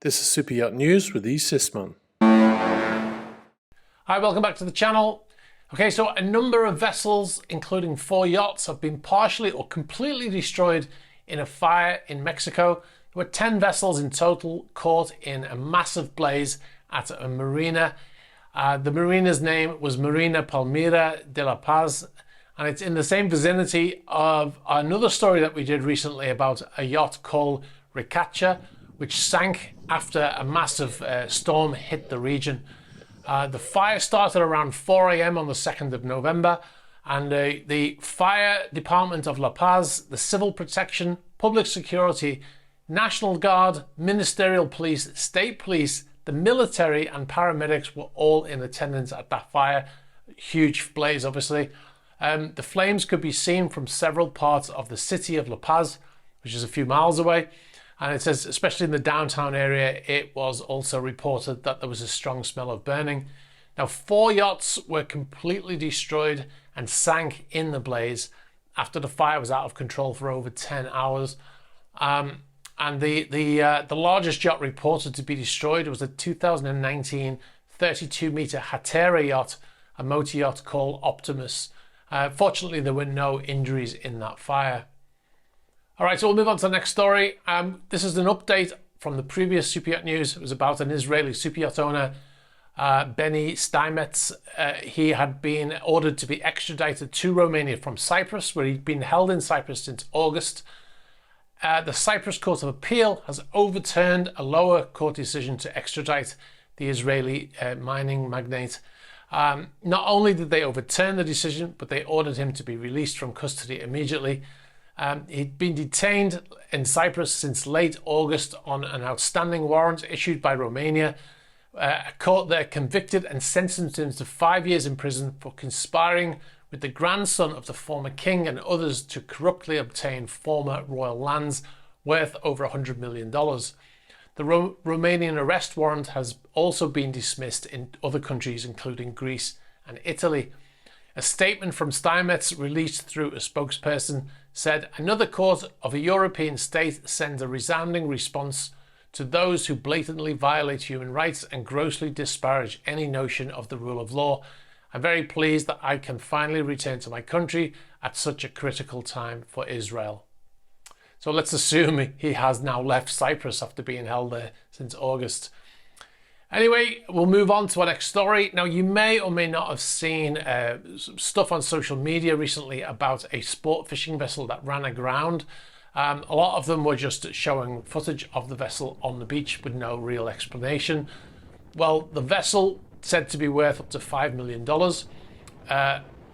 This is Super Yacht News with E. Sisman. Hi, welcome back to the channel. Okay, so a number of vessels, including 4 yachts, have been partially or completely destroyed in a fire in Mexico. There were 10 vessels in total caught in a massive blaze at a marina. The marina's name was Marina Palmira de la Paz, and it's in the same vicinity of another story that we did recently about a yacht called Ricacha, which sank after a massive storm hit the region. The fire started around 4 a.m. on the 2nd of November, and the Fire Department of La Paz, the Civil Protection, Public Security, National Guard, Ministerial Police, State Police, the military and paramedics were all in attendance at that fire. Huge blaze, obviously. The flames could be seen from several parts of the city of La Paz, which is a few miles away. And it says, especially in the downtown area, it was also reported that there was a strong smell of burning. Now, 4 yachts were completely destroyed and sank in the blaze after the fire was out of control for over 10 hours. And the largest yacht reported to be destroyed was a 2019 32-meter Hatera yacht, a motor yacht called Optimus. Fortunately, there were no injuries in that fire. All right, so we'll move on to the next story. This is an update from the previous Super Yacht News. It was about an Israeli super yacht owner, Benny Steinmetz. He had been ordered to be extradited to Romania from Cyprus, where he'd been held in Cyprus since August. The Cyprus Court of Appeal has overturned a lower court decision to extradite the Israeli mining magnate. Not only did they overturn the decision, but they ordered him to be released from custody immediately. He'd been detained in Cyprus since late August on an outstanding warrant issued by Romania. A court there convicted and sentenced him to 5 years in prison for conspiring with the grandson of the former king and others to corruptly obtain former royal lands worth over $100 million. The Romanian arrest warrant has also been dismissed in other countries, including Greece and Italy. A statement from Steinmetz, released through a spokesperson, said, "Another court of a European state sends a resounding response to those who blatantly violate human rights and grossly disparage any notion of the rule of law. I'm very pleased that I can finally return to my country at such a critical time for Israel." So let's assume he has now left Cyprus after being held there since August. Anyway, we'll move on to our next story. Now, you may or may not have seen stuff on social media recently about a sport fishing vessel that ran aground. A lot of them were just showing footage of the vessel on the beach with no real explanation. Well, the vessel, said to be worth up to $5 million,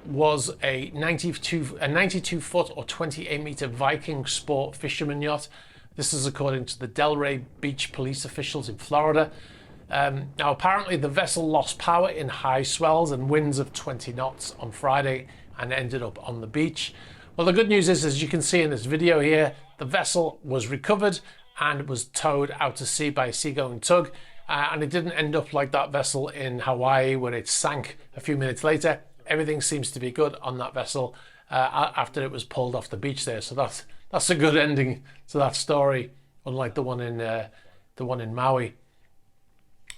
was a 92-foot or 28-meter Viking sport fisherman yacht. This is according to the Delray Beach police officials in Florida. Now, apparently the vessel lost power in high swells and winds of 20 knots on Friday and ended up on the beach. Well, the good news is, as you can see in this video here, the vessel was recovered and was towed out to sea by a seagoing tug. And it didn't end up like that vessel in Hawaii where it sank a few minutes later. Everything seems to be good on that vessel after it was pulled off the beach there. So that's a good ending to that story, unlike the one in Maui.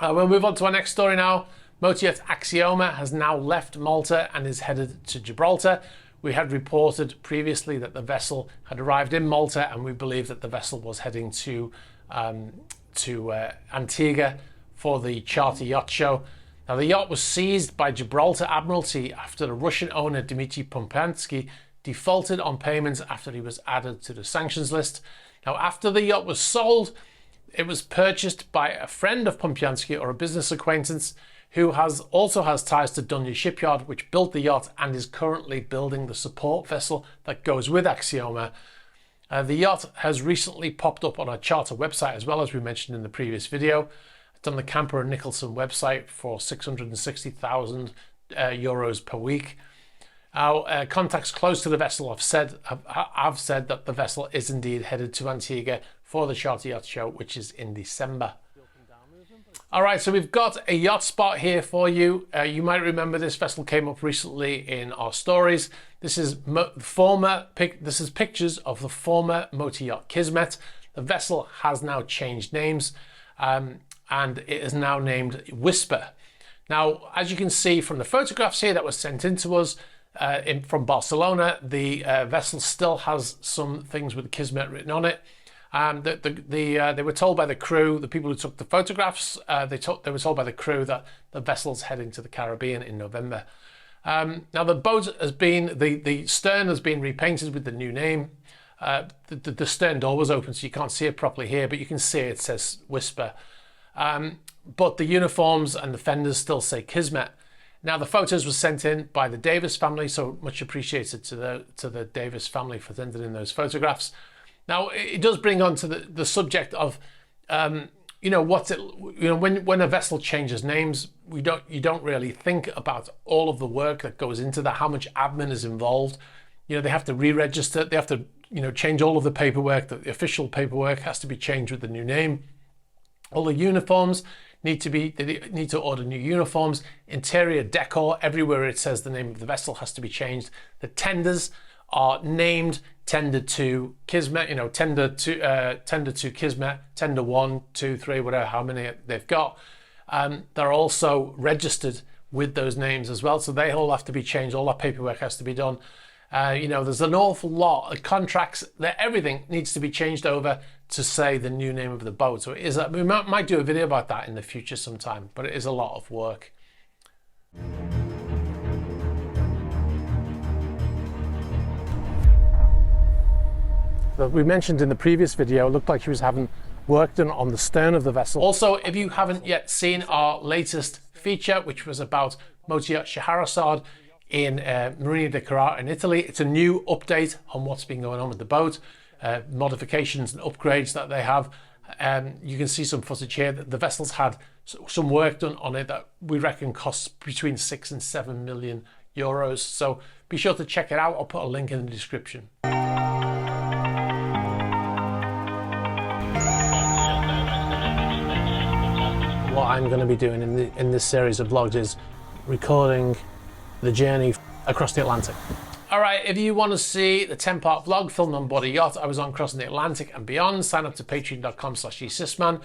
We'll move on to our next story now. Motor yacht Axioma has now left Malta and is headed to Gibraltar. We had reported previously that the vessel had arrived in Malta, and we believe that the vessel was heading to Antigua for the charter yacht show. Now, the yacht was seized by Gibraltar Admiralty after the Russian owner Dmitry Pompiansky defaulted on payments after he was added to the sanctions list. Now, after the yacht was sold, it was purchased by a friend of Pompiansky or a business acquaintance who also has ties to Dunya Shipyard, which built the yacht and is currently building the support vessel that goes with Axioma. The yacht has recently popped up on our charter website as well, as we mentioned in the previous video. It's on the Camper and Nicholson website for €660,000 per week. Our contacts close to the vessel have said that the vessel is indeed headed to Antigua for the Charter Yacht Show, which is in December. All right, so we've got a yacht spot here for you. You might remember this vessel came up recently in our stories. This is pictures of the former motor yacht Kismet. The vessel has now changed names. and it is now named Whisper. Now, as you can see from the photographs here that was sent in to us from Barcelona, the vessel still has some things with Kismet written on it. They were told by the crew, the people who took the photographs, they were told by the crew that the vessel's heading to the Caribbean in November. Now the boat has been, the stern has been repainted with the new name. The stern door was open, so you can't see it properly here, but you can see it says Whisper. But the uniforms and the fenders still say Kismet. Now the photos were sent in by the Davis family, so much appreciated to the Davis family for sending in those photographs. Now it does bring on to the subject of, you know, when a vessel changes names, you don't really think about all of the work that goes into that, how much admin is involved. You know, they have to re-register, they have to, you know, change all of the paperwork. The official paperwork has to be changed with the new name. All the uniforms they need to order new uniforms. Interior decor, everywhere it says the name of the vessel has to be changed. The tenders are named tender to Kismet, you know, tender to Kismet, tender 1, 2, 3, whatever, how many they've got. They're also registered with those names as well, so they all have to be changed. All that paperwork has to be done. You know, there's an awful lot of contracts that everything needs to be changed over to say the new name of the boat. So it is. We might do a video about that in the future sometime, but it is a lot of work. But we mentioned in the previous video, it looked like he was having work done on the stern of the vessel. Also, if you haven't yet seen our latest feature, which was about motor yacht Scheherazade in Marina di Carrara in Italy, it's a new update on what's been going on with the boat, modifications and upgrades that they have. You can see some footage here that the vessel's had some work done on it that we reckon costs between 6 and 7 million euros. So be sure to check it out. I'll put a link in the description. What I'm going to be doing in this series of vlogs is recording the journey across the Atlantic. All right, if you want to see the 10-part vlog filmed on board a yacht I was on crossing the Atlantic and beyond, sign up to patreon.com/gsysman.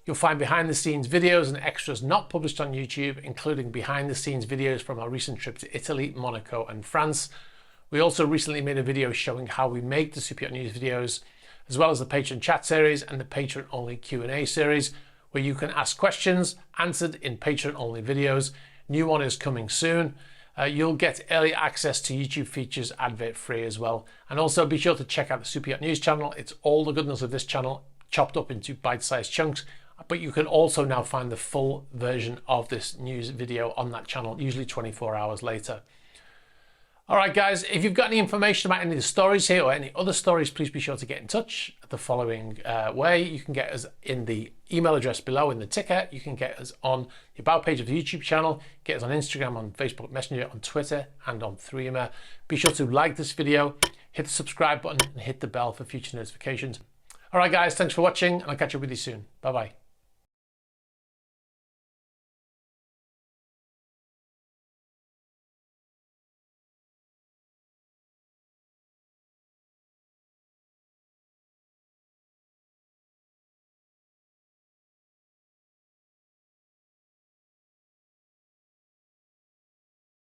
You'll find behind the scenes videos and extras not published on YouTube, including behind the scenes videos from our recent trip to Italy, Monaco and France. We also recently made a video showing how we make the Super Yacht News videos, as well as the Patreon chat series and the Patreon only Q&A series, where you can ask questions answered in Patreon only videos. New one is coming soon. You'll get early access to YouTube features advert free as well. And also be sure to check out the Super Yacht News channel. It's all the goodness of this channel chopped up into bite-sized chunks, but you can also now find the full version of this news video on that channel, usually 24 hours later. All right, guys, if you've got any information about any of the stories here or any other stories, please be sure to get in touch the following way. You can get us in the email address below in the ticker. You can get us on the About page of the YouTube channel, get us on Instagram, on Facebook Messenger, on Twitter, and on Threema. Be sure to like this video, hit the subscribe button, and hit the bell for future notifications. All right, guys, thanks for watching, and I'll catch up with you soon. Bye-bye.